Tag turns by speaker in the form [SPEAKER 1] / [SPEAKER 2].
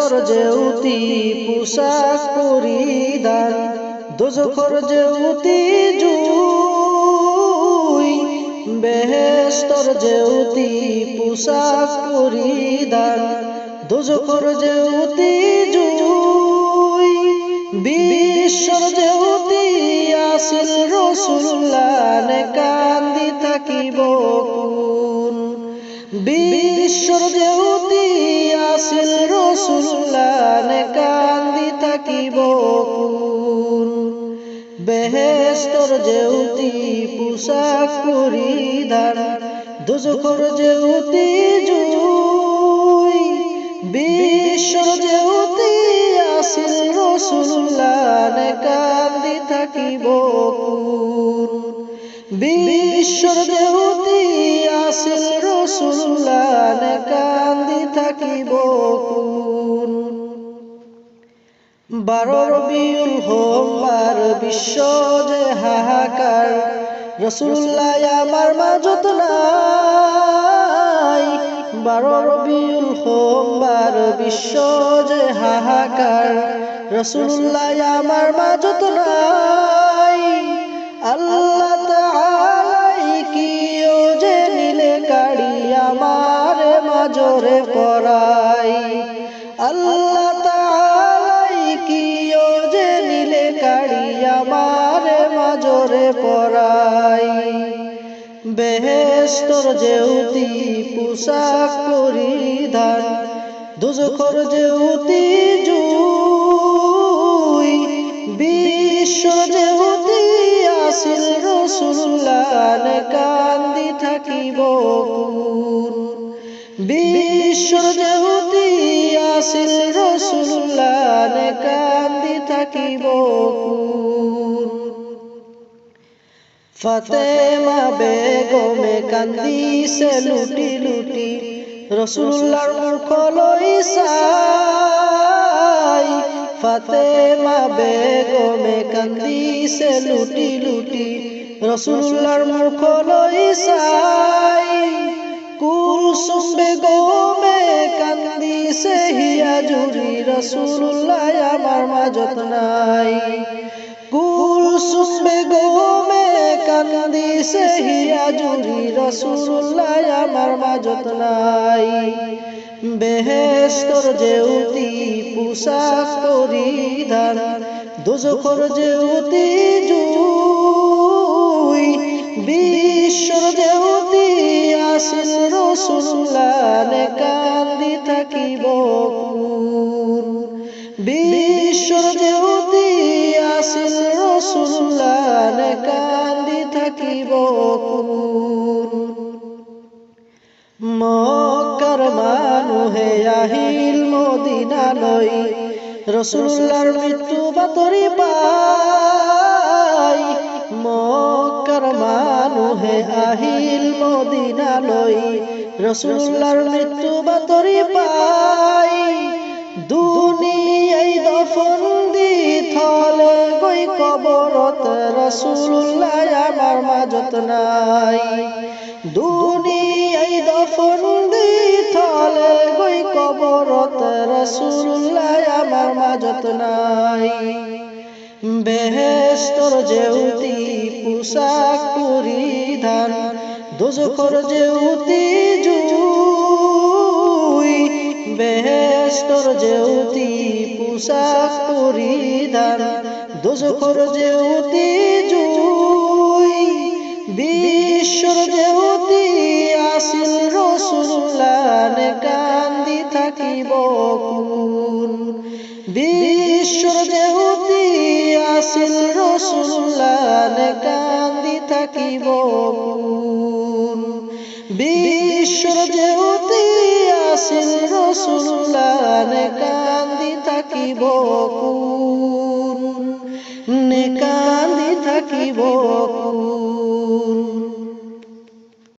[SPEAKER 1] বেহেশতর জেউতি পোশাক পরিধান দোজখর জেউতি জুই বেহেশতর জেউতি পোশাক পরিধান দোজখর জেউতি জুই বিশ্বর জেউতি আসিল রাসূলুল্লাহ কান্দি থাকিব কোন বিশ্বর জেউতি আসিল রাসূলুল্লাহ কান্দি থাকিব কোন বেহেশতর জেউতি পোশাক পরিধান দোজখর জেউতি জুই বিশ্বর জেউতি আসিল রাসূলুল্লাহ কান্দি থাকিব কোন বিশ্বর জেউতি আসিল রাসূলুল্লাহ কান্দি থাকিব কোন 12 রবিউল হোমবার বিশ্ব যে হাহাকার রাসূলুল্লাহ আমার মাঝত নাই 12 রবিউল হোমবার বিশ্ব যে হাহাকার রাসূলুল্লাহ আমার মাঝত নাই আল্লাহ তাআলাই কিও যে নীলে কাড়ি আমার মাঝরে পরাই আল্লাহ তাআলাই কিও যে নীলে কাড়ি আমার মাঝরে পরাই বেহেশতর জেউতি পোশাক পরিধান দোজখর জেউতি জুই বিশ্বর জেউতি আসিল রাসূলুল্লাহ কান্দি থাকিব কোন বিশ্বর জেউতি আসিল রাসূলুল্লাহ কান্দি থাকিব কোন ফাতেমা বেগমে কান্দিছে লুটি লুটি রাসূলুল্লাহর মুখ লইছাই ফাতেমা বেগমে কান্দিছে লুটি লুটি রাসূলুল্লাহর মুখ লইছাই কুলসুম বেগমে কান্দিছে হিয়া জুরি রাসূলুল্লাহ আমার মাঝত নাই কুলসুম বেগমে কান্দিছে হিয়া জুরি রাসূলুল্লাহ আমার মাঝত নাই বেহেশতর জেউতি পোশাক পরিধান দোজখর জেউতি জুই বিশ্বর জেউতি আসিল রাসূলুল্লাহ কান্দি থাকিব কোন বিশ্বর জেউতি আসিল রাসূলুল্লাহ কান্দি থাকিব কোন মক্কার মানুহে আহিল মদিনালৈ রাসূলুল্লাহর মৃত্যু বাতৰি পাই মক্কার মানুহে আহিল মদিনালৈ রাসূলুল্লাহর মৃত্যু বাতৰি পাই দুনিয়াই দফন দি থলে গৈ কবরত রাসূলুল্লাহ আমার মাঝত নাই দুনিয়াই দফন দি থলে গৈ কবরত রাসূলুল্লাহ আমার মাঝত নাই বেহেশতর জেউতি পোশাক পরিধান দোজখর জেউতি জুই বেহেশতর জেউতি পোশাক পরিধান দোজখর জেউতি জুই বিশ্বর জেউতি আসিল রাসূলুল্লাহ কান্দি থাকিব কোন বিশ্বর জেউতি আসিল রাসূলুল্লাহ কান্দি থাকিব কোন বিশ্বর